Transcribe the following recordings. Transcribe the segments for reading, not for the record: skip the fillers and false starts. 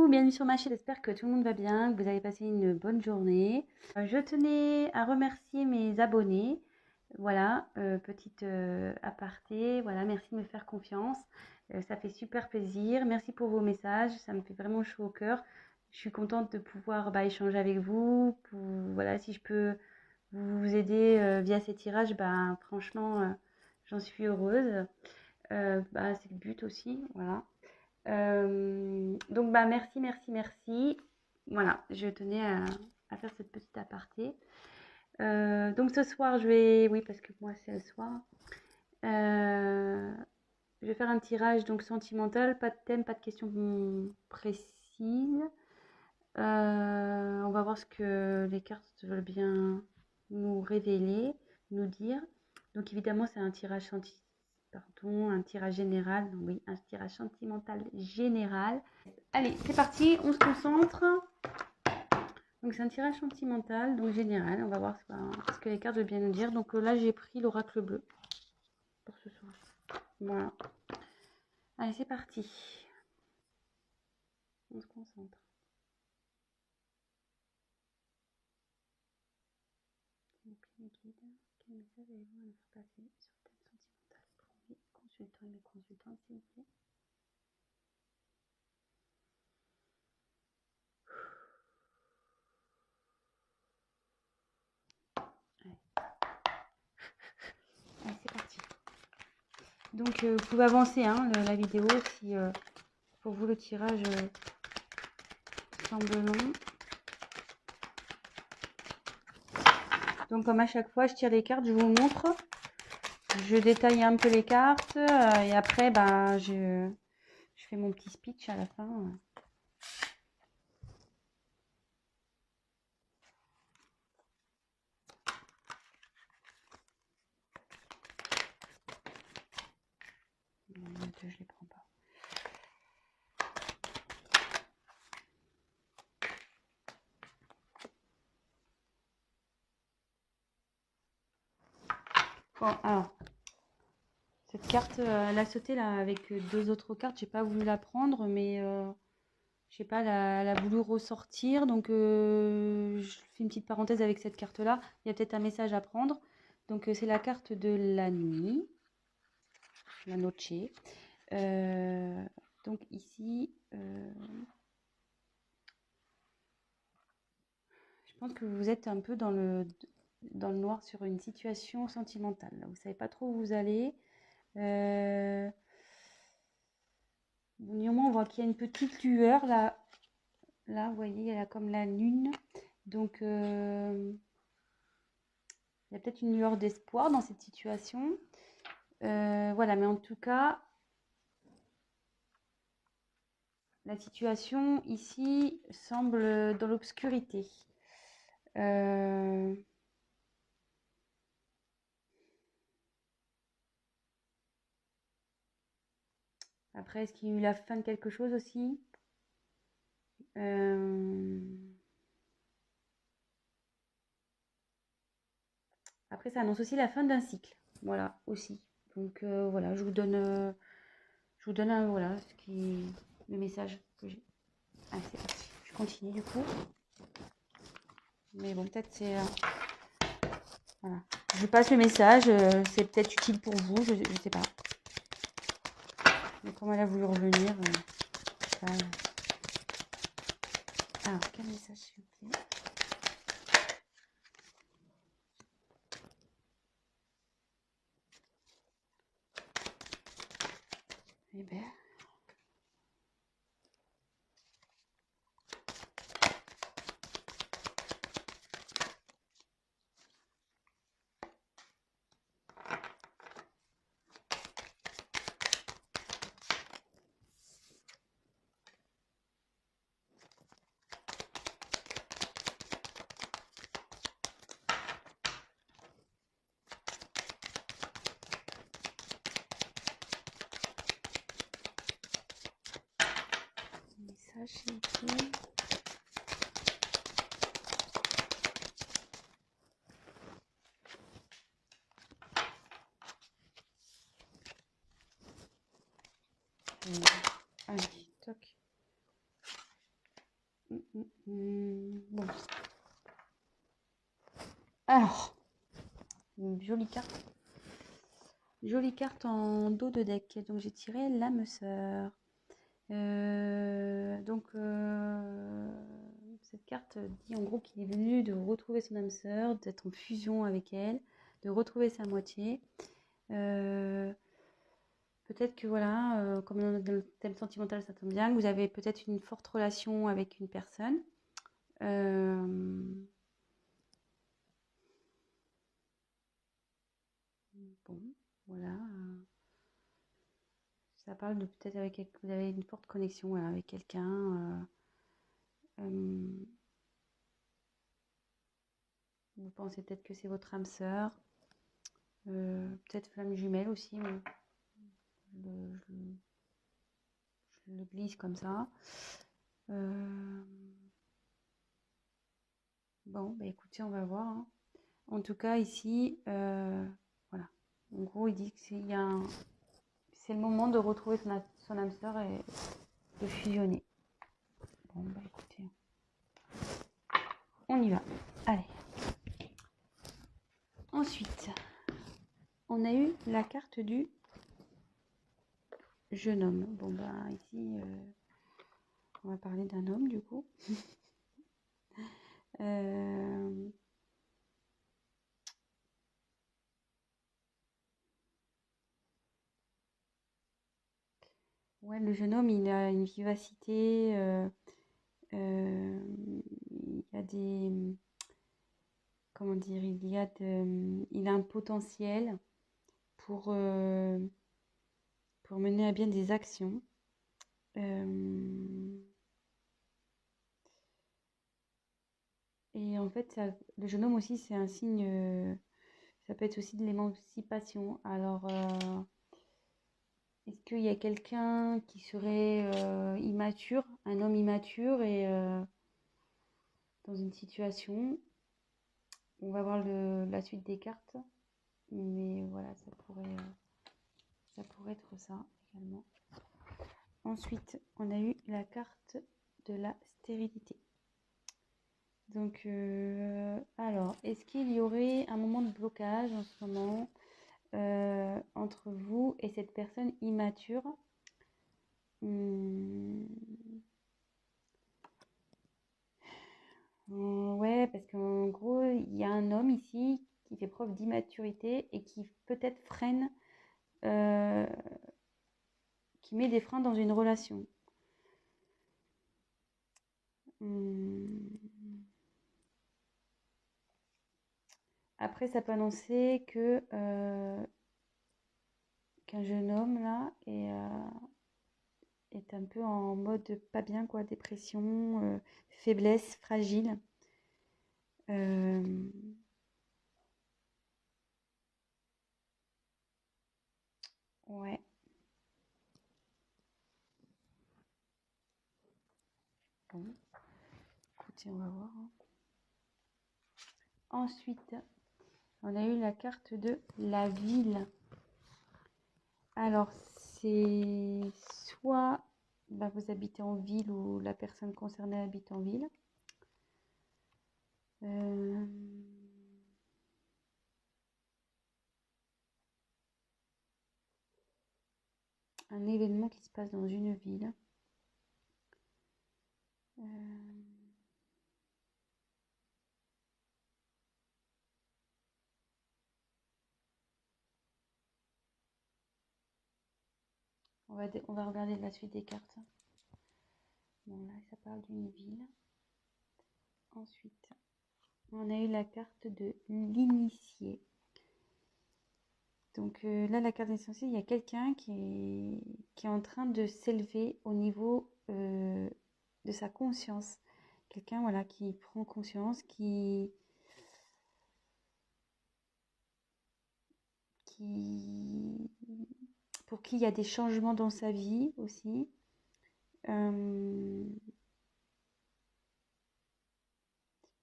bienvenue sur ma chaîne. J'espère que tout le monde va bien, que vous avez passé une bonne journée. Je tenais à remercier mes abonnés. Voilà, petite aparté. Voilà, merci de me faire confiance. Ça fait super plaisir. Merci pour vos messages. Ça me fait vraiment chaud au cœur. Je suis contente de pouvoir échanger avec vous. Voilà, si je peux vous aider via ces tirages, franchement, j'en suis heureuse. C'est le but aussi. Voilà. Donc merci. Voilà, je tenais à faire cette petite aparté. Donc ce soir, oui, parce que moi c'est le soir, je vais faire un tirage donc sentimental, pas de thème, pas de questions précises. On va voir ce que les cartes veulent bien nous révéler, nous dire. Donc évidemment, c'est un tirage un tirage général. Oui, un tirage sentimental général. Allez, c'est parti, on se concentre. Donc c'est un tirage sentimental, donc général. On va voir ce que les cartes veulent bien nous dire. Donc là, j'ai pris l'oracle bleu pour ce soir. Voilà. Allez, c'est parti. On se concentre. Quel message allez-vous me faire passer sur le thème sentimental pour mes consultants et mes consultantes, s'il vous plaît? Allez, c'est parti. Donc vous pouvez avancer la vidéo si pour vous le tirage semble long. Donc comme à chaque fois je tire les cartes, je vous montre, je détaille un peu les cartes et après je fais mon petit speech à la fin. Je les prends pas. Bon, alors cette carte elle a sauté là avec deux autres cartes, j'ai pas voulu la prendre, mais je sais pas, elle a voulu ressortir, donc je fais une petite parenthèse avec cette carte là. Il y a peut-être un message à prendre. Donc c'est la carte de la nuit, la noche. Donc ici, je pense que vous êtes un peu dans le noir sur une situation sentimentale. Là. Vous savez pas trop où vous allez. Néanmoins, on voit qu'il y a une petite lueur là. Là, vous voyez, elle a comme la lune. Donc, il y a peut-être une lueur d'espoir dans cette situation. Voilà, mais en tout cas, la situation ici semble dans l'obscurité. Après, est-ce qu'il y a eu la fin de quelque chose aussi? Après, ça annonce aussi la fin d'un cycle. Voilà, aussi. Donc, voilà, je vous donne voilà, le message que j'ai. Allez, c'est parti. Je continue du coup. Mais bon, peut-être c'est... voilà. Je passe le message. C'est peut-être utile pour vous. Je sais pas. Mais comme elle a voulu revenir... Alors, quel message s'il vous plaît? Eh bien... message s'il vous plaît. Allez, toc. Bon. Alors, une jolie carte. Jolie carte en dos de deck. Donc j'ai tiré l'âme sœur. Cette carte dit en gros qu'il est venu de retrouver son âme sœur, d'être en fusion avec elle, de retrouver sa moitié. Peut-être que voilà, comme dans le thème sentimental, ça tombe bien, que vous avez peut-être une forte relation avec une personne. Bon, voilà. Ça parle de peut-être avec vous avez une forte connexion voilà, avec quelqu'un. Vous pensez peut-être que c'est votre âme sœur. Peut-être flamme jumelle aussi. Je le glisse comme ça. Bon, bah écoutez, on va voir. Hein. En tout cas, ici, voilà. En gros, il dit que c'est le moment de retrouver son âme sœur et de fusionner. Bon, bah écoutez, on y va. Allez. Ensuite, on a eu la carte du jeune homme. Bon, bah ici, on va parler d'un homme du coup. Ouais, le jeune homme, il a une vivacité, il y a des, comment dire, il a un potentiel pour mener à bien des actions. Et en fait, le jeune homme aussi, c'est un signe, ça peut être aussi de l'émancipation. Alors, est-ce qu'il y a quelqu'un qui serait immature, un homme immature et dans une situation, on va voir la suite des cartes, mais voilà, ça pourrait être ça également. Ensuite, on a eu la carte de la stérilité. Donc, alors, est-ce qu'il y aurait un moment de blocage en ce moment entre vous et cette personne immature? Ouais, parce qu'en gros, il y a un homme ici qui fait preuve d'immaturité et qui peut-être freine, qui met des freins dans une relation. Après, ça peut annoncer que qu'un jeune homme là est un peu en mode pas bien, quoi, dépression, faiblesse, fragile. Ouais. Bon. Écoutez, on va voir. Hein. Ensuite, on a eu la carte de la ville. Alors, c'est soit bah, vous habitez en ville ou la personne concernée habite en ville. Un événement qui se passe dans une ville. On va regarder la suite des cartes. Bon, là, ça parle d'une ville. Ensuite, on a eu la carte de l'initié. Donc là, la carte essentielle, il y a quelqu'un qui est en train de s'élever au niveau de sa conscience. Quelqu'un voilà, qui prend conscience, pour qui il y a des changements dans sa vie aussi.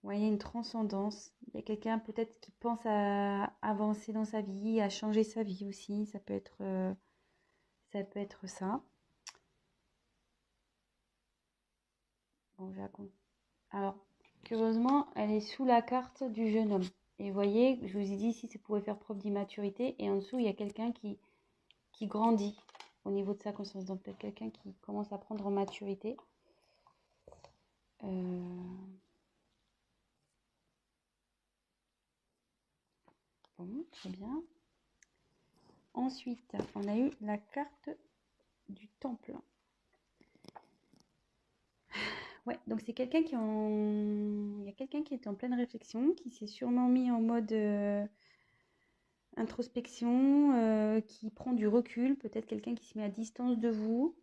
Ouais, il y a une transcendance. Il y a quelqu'un peut-être qui pense à avancer dans sa vie, à changer sa vie aussi. Ça peut être ça. Bon, Alors, curieusement, elle est sous la carte du jeune homme. Et vous voyez, je vous ai dit ici, ça pouvait faire preuve d'immaturité. Et en dessous, il y a quelqu'un qui grandit au niveau de sa conscience. Donc, peut-être quelqu'un qui commence à prendre en maturité. Bon, très bien. Ensuite, on a eu la carte du temple. Ouais, donc c'est quelqu'un il y a quelqu'un qui est en pleine réflexion, qui s'est sûrement mis en mode introspection, qui prend du recul, peut-être quelqu'un qui se met à distance de vous.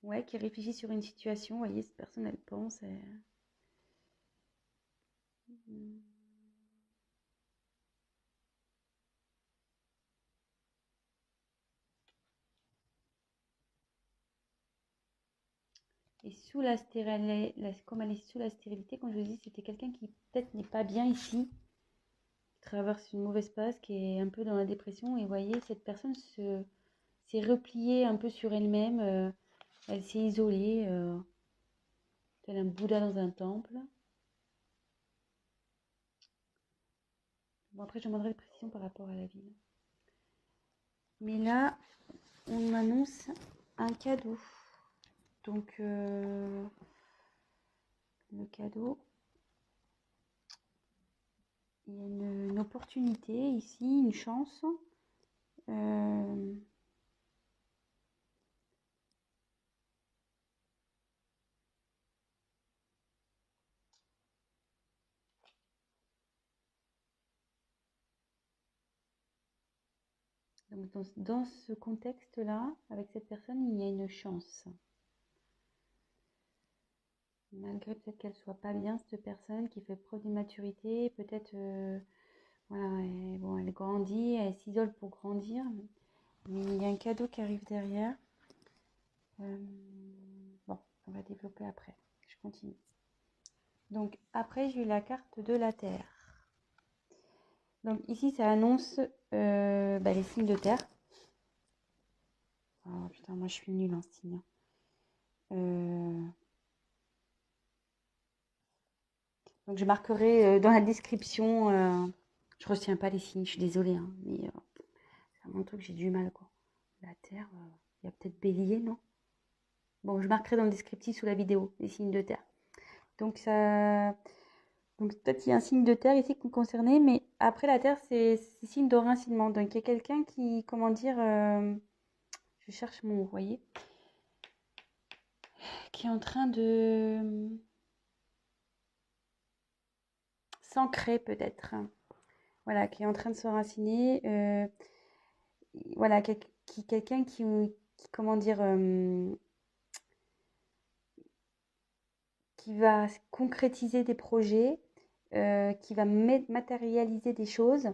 Ouais, qui réfléchit sur une situation. Vous voyez, cette personne, elle pense. Et sous la stérilité, comme elle est sous la stérilité, comme je vous dis, c'était quelqu'un qui peut-être n'est pas bien ici, qui traverse une mauvaise passe, qui est un peu dans la dépression. Et vous voyez, cette personne s'est repliée un peu sur elle-même. Elle s'est isolée, tel un Bouddha dans un temple. Bon, après, je demanderai des précisions par rapport à la ville. Mais là, on m'annonce un cadeau. Donc, le cadeau, il y a une opportunité ici, une chance. Donc, dans ce contexte-là, avec cette personne, il y a une chance. Malgré peut-être qu'elle soit pas bien, cette personne qui fait preuve d'immaturité, peut-être, voilà, elle grandit, elle s'isole pour grandir. Mais il y a un cadeau qui arrive derrière. Bon, on va développer après. Je continue. Donc après, j'ai eu la carte de la Terre. Donc ici, ça annonce les signes de terre. Oh putain, moi je suis nulle en signe. Donc je marquerai dans la description. Je retiens pas les signes, je suis désolée, hein, mais c'est un truc, j'ai du mal quoi. La Terre, il y a peut-être Bélier, non? Bon, je marquerai dans le descriptif sous la vidéo les signes de terre. Donc ça, donc peut-être il y a un signe de terre ici concerné, mais après la terre c'est signe de rincinement. Donc il y a quelqu'un qui, comment dire, je cherche mon mot, vous voyez, qui est en train de s'ancrer peut-être. Voilà, qui est en train de se raciner. Voilà, quelqu'un qui, comment dire, qui va concrétiser des projets, qui va matérialiser des choses.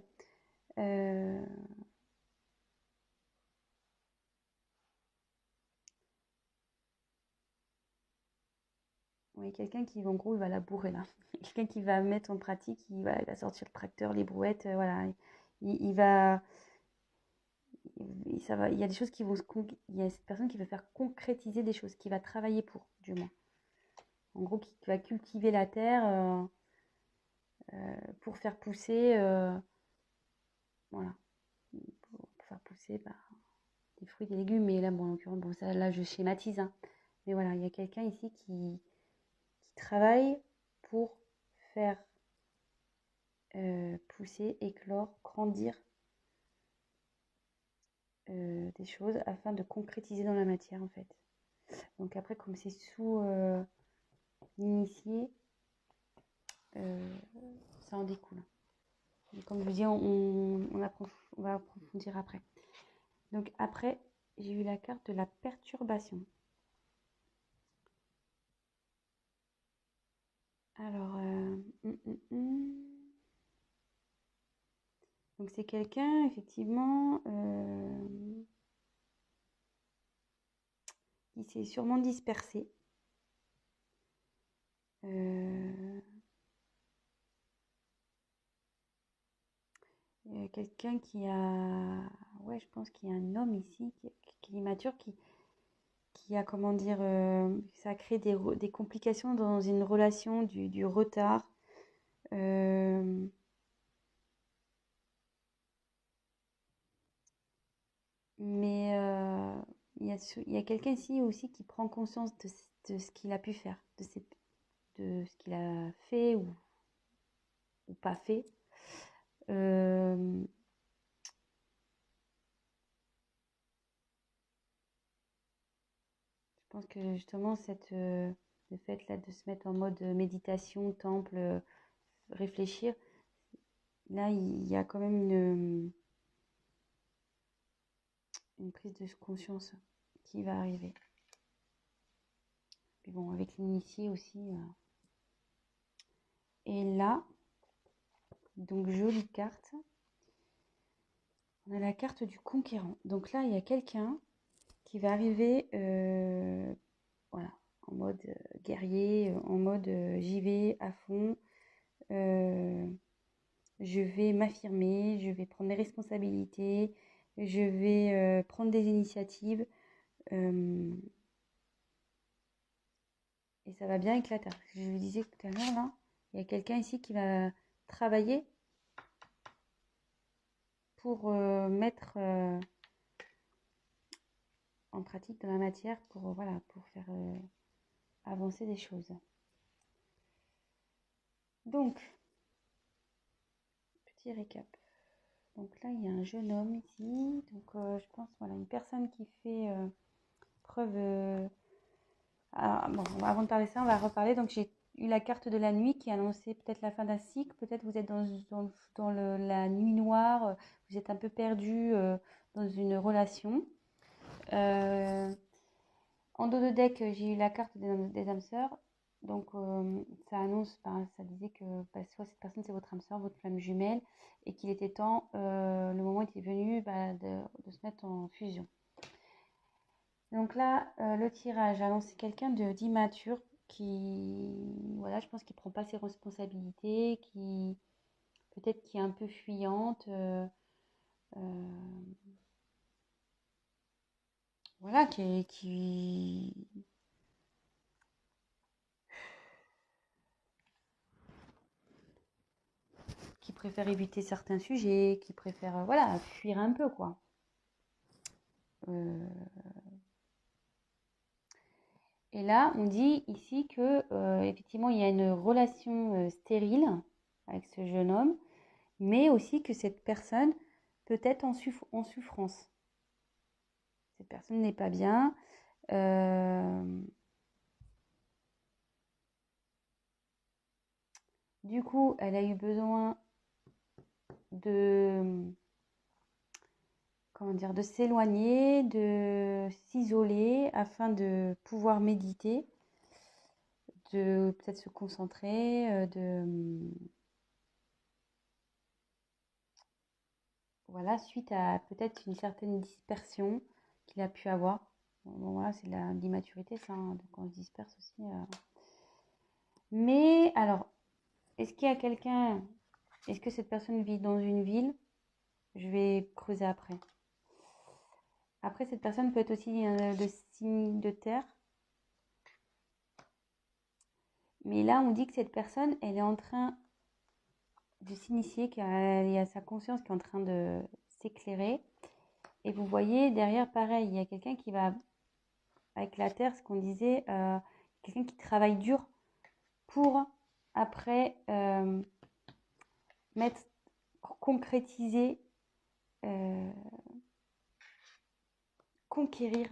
Oui, quelqu'un qui, en gros, il va la bourrer là. Quelqu'un qui va mettre en pratique, il va sortir le tracteur, les brouettes, voilà. Il va, ça va, il y a des choses qui vont il y a cette personne qui va faire concrétiser des choses, qui va travailler pour, du moins. En gros, qui va cultiver la terre pour faire pousser, voilà, pour faire pousser des fruits, des légumes. Mais là, bon, en l'occurrence, bon, ça, là, je schématise, hein. Mais voilà, il y a quelqu'un ici qui travaille pour faire pousser, éclore, grandir des choses afin de concrétiser dans la matière en fait. Donc après, comme c'est sous l'initié, ça en découle. Et comme je vous dis, on va approfondir après. Donc après, j'ai eu la carte de la perturbation. Alors, donc c'est quelqu'un effectivement qui s'est sûrement dispersé. Quelqu'un qui a, ouais, je pense qu'il y a un homme ici qui est immature, qui a, comment dire, ça crée des complications dans une relation, du retard. Euh, mais il y a quelqu'un ici aussi qui prend conscience de ce qu'il a pu faire, de ce qu'il a fait ou pas fait. Euh, je pense que justement, le fait là de se mettre en mode méditation, temple, réfléchir, là, il y a quand même une prise de conscience qui va arriver. Puis bon, avec l'initié aussi. Et là, donc jolie carte. On a la carte du conquérant. Donc là, il y a quelqu'un qui va arriver voilà, en mode guerrier, en mode j'y vais à fond, je vais m'affirmer, je vais prendre mes responsabilités, je vais prendre des initiatives et ça va bien éclater. Je vous disais tout à l'heure, là, il y a quelqu'un ici qui va travailler pour mettre en pratique de la matière pour, voilà, pour faire avancer des choses. Donc, petit récap. Donc là, il y a un jeune homme ici. Donc, je pense, voilà, une personne qui fait preuve... bon, avant de parler ça, on va reparler. Donc, j'ai eu la carte de la nuit qui annonçait peut-être la fin d'un cycle. Peut-être vous êtes dans la nuit noire. Vous êtes un peu perdu dans une relation. En dos de deck, j'ai eu la carte des âmes sœurs. Donc, ça annonce, ça disait que soit cette personne c'est votre âme sœur, votre flamme jumelle, et qu'il était temps, le moment était venu de se mettre en fusion. Donc là, le tirage annonce quelqu'un d'immature voilà, je pense qu'il prend pas ses responsabilités, peut-être qui est un peu fuyante, voilà, qui préfère éviter certains sujets, qui préfère voilà, fuir un peu, quoi. Et là, on dit ici que effectivement, il y a une relation stérile avec ce jeune homme, mais aussi que cette personne peut être en souffrance. Cette personne n'est pas bien. Du coup, elle a eu besoin de comment dire, de s'éloigner, de s'isoler afin de pouvoir méditer, de peut-être se concentrer, voilà, suite à peut-être une certaine dispersion qu'il a pu avoir. Bon, voilà, c'est de l'immaturité, ça, hein, donc on se disperse aussi. Mais alors, est-ce qu'il y a quelqu'un, est-ce que cette personne vit dans une ville? Je vais creuser après. Après, cette personne peut être aussi de signe de terre. Mais là, on dit que cette personne, elle est en train de s'initier, qu'il y a sa conscience qui est en train de s'éclairer. Et vous voyez, derrière, pareil, il y a quelqu'un qui va, avec la terre, ce qu'on disait, quelqu'un qui travaille dur pour, après, concrétiser, conquérir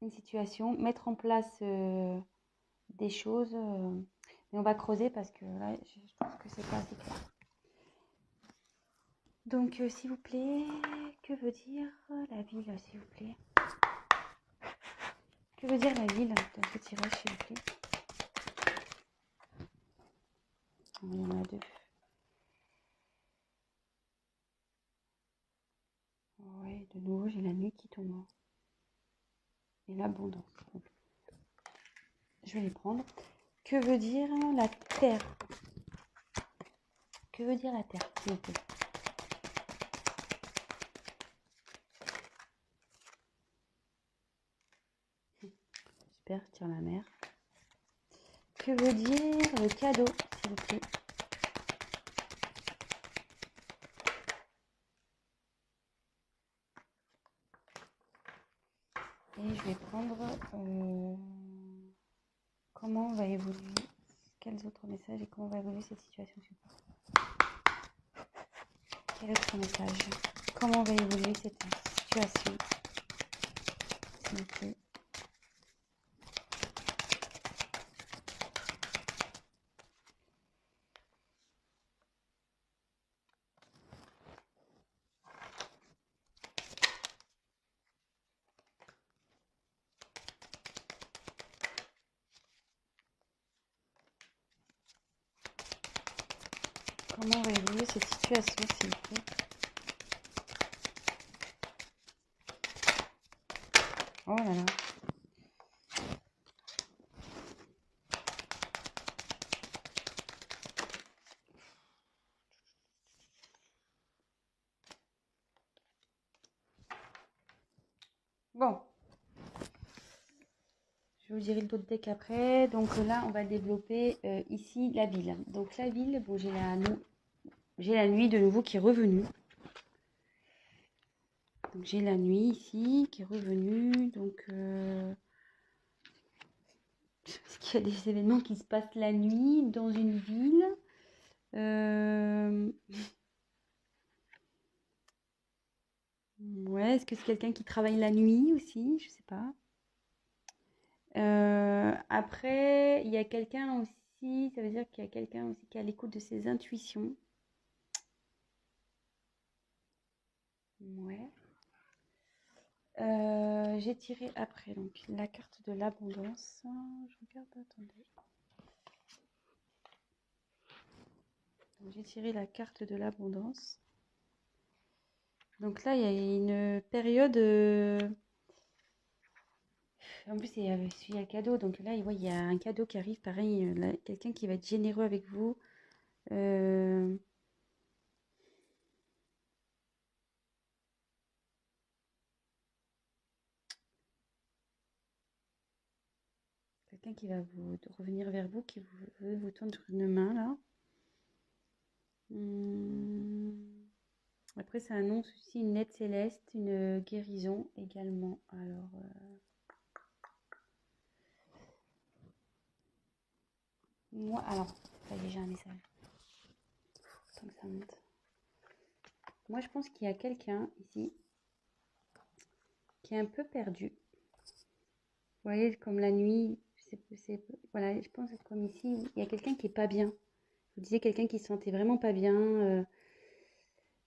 une situation, mettre en place des choses. Mais on va creuser parce que là, je pense que c'est pas assez clair. Donc, s'il vous plaît, que veut dire la ville, s'il vous plaît? Que veut dire la ville dans ce tirage, s'il vous plaît? Il y en a deux. Ouais, de nouveau, j'ai la nuit qui tombe. Et l'abondance. Je vais les prendre. Que veut dire la terre? Que veut dire la Terre, s'il vous plaît? Super, je tire la mer. Que veut dire le cadeau, s'il vous plaît? Et je vais prendre comment va évoluer, quels autres messages et comment va évoluer cette situation. Quel autre message? Comment va évoluer cette situation, s'il vous plaît? Comment va évoluer cette situation, s'il vous plaît? Oh là là. Bon. Je vous dirai le dos de deck après. Donc là, on va développer ici la ville. Donc la ville, bon, j'ai la nuit de nouveau qui est revenue. Donc j'ai la nuit ici qui est revenue. Donc est-ce qu'il y a des événements qui se passent la nuit dans une ville? Ouais, est-ce que c'est quelqu'un qui travaille la nuit aussi? Je sais pas. Après, il y a quelqu'un aussi, ça veut dire qu'il y a quelqu'un aussi qui est à l'écoute de ses intuitions. Ouais. J'ai tiré après donc la carte de l'abondance. Je regarde, attendez. J'ai tiré la carte de l'abondance. Donc là, il y a une période. En plus, il y a un cadeau. Donc là, il y a un cadeau qui arrive. Pareil, quelqu'un qui va être généreux avec vous. Quelqu'un qui va revenir vers vous, qui veut vous tendre une main là. Après, ça annonce aussi une aide céleste, une guérison également. Alors, moi, alors, ça y est, j'ai un message. Tant que ça monte. Moi, je pense qu'il y a quelqu'un ici qui est un peu perdu. Vous voyez, comme la nuit, voilà, je pense que comme ici, il y a quelqu'un qui est pas bien. Vous disiez quelqu'un qui se sentait vraiment pas bien,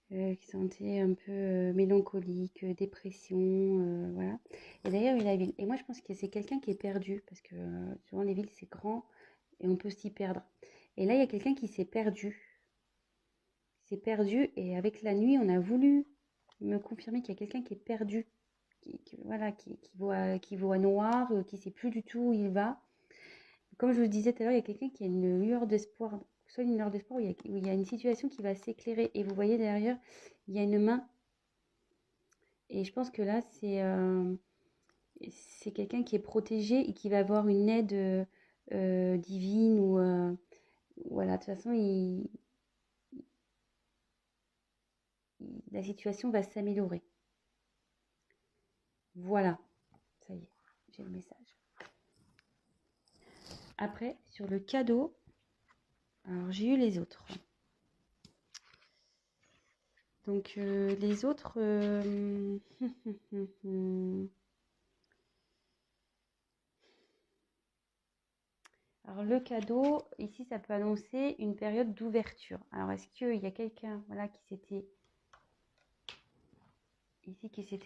qui se sentait un peu mélancolique, dépression, voilà. Et d'ailleurs, il y a la ville. Et moi, je pense que c'est quelqu'un qui est perdu, parce que souvent les villes, c'est grand et on peut s'y perdre. Et là, il y a quelqu'un qui s'est perdu. Il s'est perdu et avec la nuit, on a voulu me confirmer qu'il y a quelqu'un qui est perdu, voilà, qui voit noir, qui ne sait plus du tout où il va. Comme je vous disais tout à l'heure, il y a quelqu'un qui a une lueur d'espoir, soit une lueur d'espoir où il y a une situation qui va s'éclairer. Et vous voyez derrière, il y a une main. Et je pense que là, c'est quelqu'un qui est protégé et qui va avoir une aide divine ou voilà. De toute façon, la situation va s'améliorer. Voilà, ça y est, j'ai le message. Après, sur le cadeau, alors j'ai eu les autres. Donc les autres, alors le cadeau, ici, ça peut annoncer une période d'ouverture. Alors est-ce qu'il y a quelqu'un, voilà, qui s'était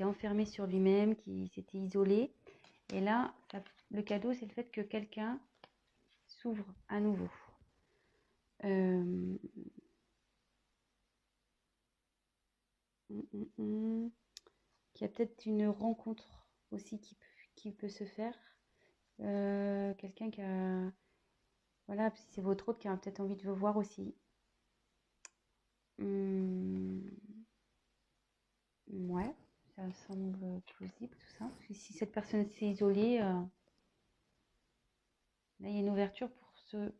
enfermé sur lui-même, qui s'était isolé? Et là, le cadeau, c'est le fait que quelqu'un s'ouvre à nouveau. Qu'il y a peut-être une rencontre aussi qui peut se faire. Quelqu'un qui a... Voilà, c'est votre autre qui a peut-être envie de vous voir aussi. Ouais, ça semble plausible tout ça. Parce que si cette personne s'est isolée, là il y a une ouverture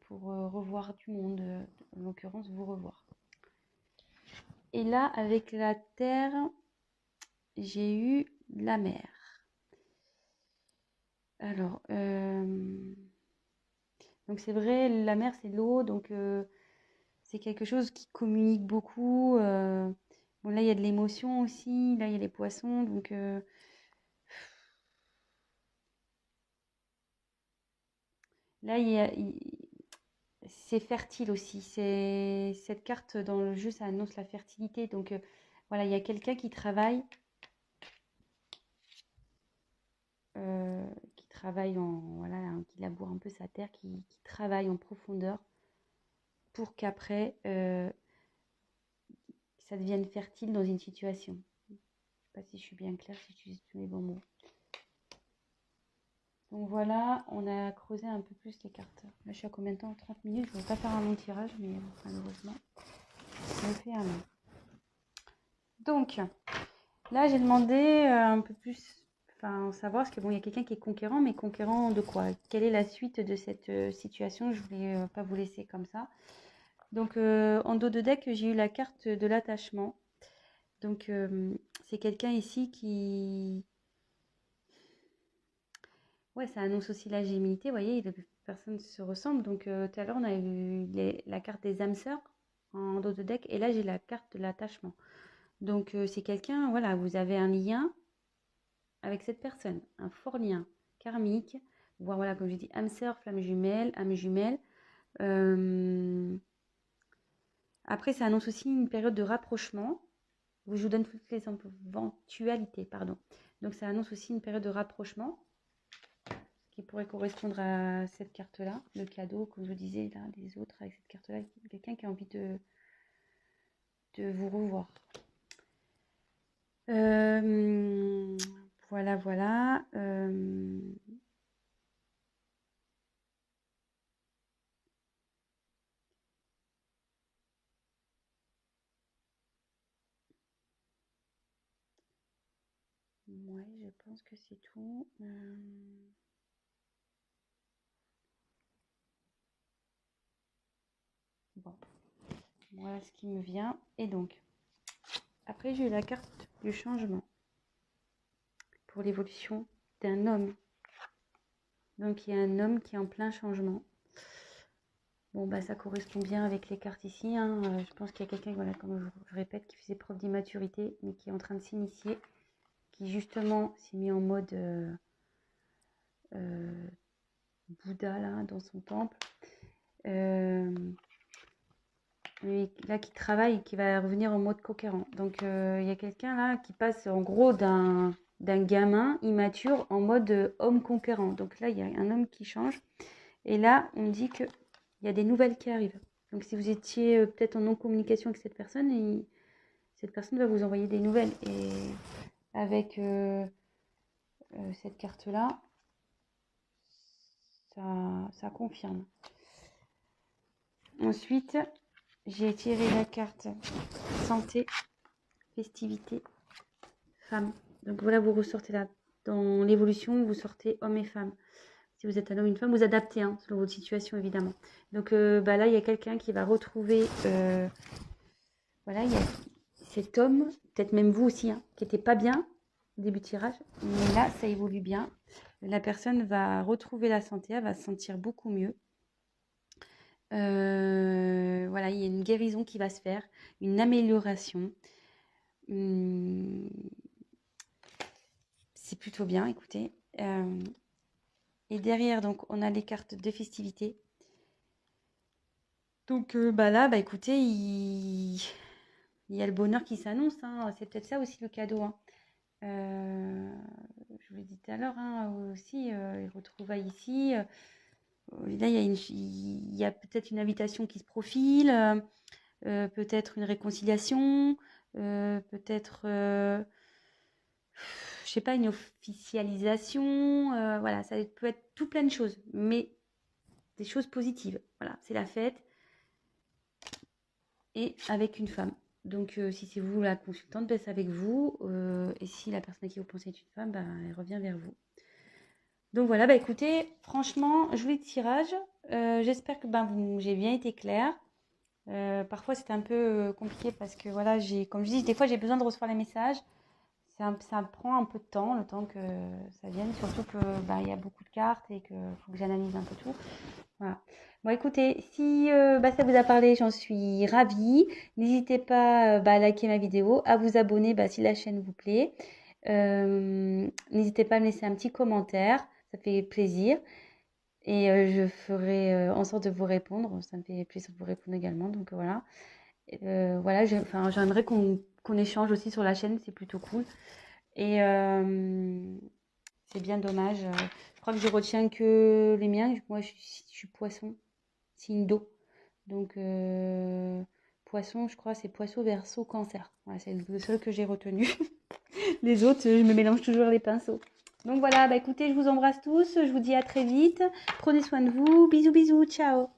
pour revoir du monde, en l'occurrence vous revoir. Et là, avec la terre, j'ai eu la mer. Alors, donc c'est vrai, la mer c'est l'eau, donc c'est quelque chose qui communique beaucoup. Bon, là il y a de l'émotion aussi, là il y a les poissons, donc là c'est fertile aussi. Cette carte dans le jeu, ça annonce la fertilité. Donc voilà, il y a quelqu'un qui travaille voilà, hein, qui laboure un peu sa terre, qui travaille en profondeur pour qu'après ça devienne fertile dans une situation. Je ne sais pas si je suis bien claire, si j'utilise tous les bons mots. Donc voilà, on a creusé un peu plus les cartes. Là, je suis à combien de temps? 30 minutes. Je ne vais pas faire un long tirage, mais malheureusement, je me fais un long. Donc, là, j'ai demandé un peu plus, savoir, parce que bon, il y a quelqu'un qui est conquérant, mais conquérant de quoi? Quelle est la suite de cette situation? Je voulais pas vous laisser comme ça. Donc, en dos de deck, j'ai eu la carte de l'attachement. Donc, c'est quelqu'un ici qui... Ouais, ça annonce aussi la gémilité. Vous voyez, les personnes se ressemblent. Donc, tout à l'heure, on a eu la carte des âmes sœurs en dos de deck. Et là, j'ai la carte de l'attachement. Donc, c'est quelqu'un, voilà, vous avez un lien avec cette personne, un fort lien karmique, voire voilà, comme je dis, âme sœur, flamme jumelle, âme jumelle. Après, ça annonce aussi une période de rapprochement. Je vous donne toutes les éventualités, pardon. Donc, ça annonce aussi une période de rapprochement qui pourrait correspondre à cette carte-là, le cadeau, comme je vous disais, là, les autres avec cette carte-là, quelqu'un qui a envie de vous revoir. Voilà, voilà. Ouais, je pense que c'est tout. Bon, voilà ce qui me vient. Et donc, après, j'ai eu la carte du changement pour l'évolution d'un homme. Donc, il y a un homme qui est en plein changement. Bon, bah, ça correspond bien avec les cartes ici. Hein. Je pense qu'il y a quelqu'un, voilà, comme je répète, qui faisait preuve d'immaturité, mais qui est en train de s'initier, qui justement s'est mis en mode Bouddha, là, dans son temple. Mais là, qui travaille et qui va revenir en mode conquérant. Donc, il y a quelqu'un là qui passe en gros d'un gamin immature en mode homme conquérant. Donc là, il y a un homme qui change. Et là, on dit qu'il y a des nouvelles qui arrivent. Donc, si vous étiez peut-être en non-communication avec cette personne, cette personne va vous envoyer des nouvelles. Et avec cette carte-là, ça confirme. Ensuite, j'ai tiré la carte santé, festivité, femme. Donc voilà, vous ressortez là. Dans l'évolution, vous sortez homme et femme. Si vous êtes un homme ou une femme, vous adaptez, hein, selon votre situation, évidemment. Donc là, il y a quelqu'un qui va retrouver... voilà, il y a cet homme, peut-être même vous aussi, hein, qui n'était pas bien au début de tirage. Mais là, ça évolue bien. La personne va retrouver la santé, elle va se sentir beaucoup mieux. Voilà, il y a une guérison qui va se faire, une amélioration. C'est plutôt bien, écoutez. Et derrière, donc, on a les cartes de festivité. Donc là, écoutez, il y a le bonheur qui s'annonce. Hein. C'est peut-être ça aussi le cadeau. Hein. Je vous l'ai dit tout à l'heure, hein, aussi, les retrouvailles ici. Là, il y a peut-être une invitation qui se profile, peut-être une réconciliation, peut-être, je sais pas, une officialisation. Voilà, ça peut être tout plein de choses, mais des choses positives. Voilà, c'est la fête et avec une femme. Donc, si c'est vous la consultante, ben, c'est avec vous. Et si la personne à qui vous pensez est une femme, ben, elle revient vers vous. Donc voilà, bah écoutez, franchement, joli tirage. J'espère que ben, j'ai bien été claire. Parfois, c'était un peu compliqué parce que voilà, comme je dis, des fois, j'ai besoin de recevoir les messages. Ça prend un peu de temps, le temps que ça vienne, surtout que bah, il y a beaucoup de cartes et qu'il faut que j'analyse un peu tout. Voilà. Bon, écoutez, si bah, ça vous a parlé, j'en suis ravie. N'hésitez pas bah, à liker ma vidéo, à vous abonner bah, si la chaîne vous plaît. N'hésitez pas à me laisser un petit commentaire, ça fait plaisir. Et je ferai en sorte de vous répondre. Ça me fait plaisir de vous répondre également. Donc voilà. Voilà, j'aimerais qu'on échange aussi sur la chaîne, c'est plutôt cool. Et c'est bien dommage. Je crois que je retiens que les miens. Moi, je suis poisson, signe d'eau. Donc, poisson, je crois, c'est poisson, verseau, cancer. Voilà, c'est le seul que j'ai retenu. Les autres, je me mélange toujours les pinceaux. Donc voilà, bah écoutez, je vous embrasse tous. Je vous dis à très vite. Prenez soin de vous. Bisous, bisous. Ciao.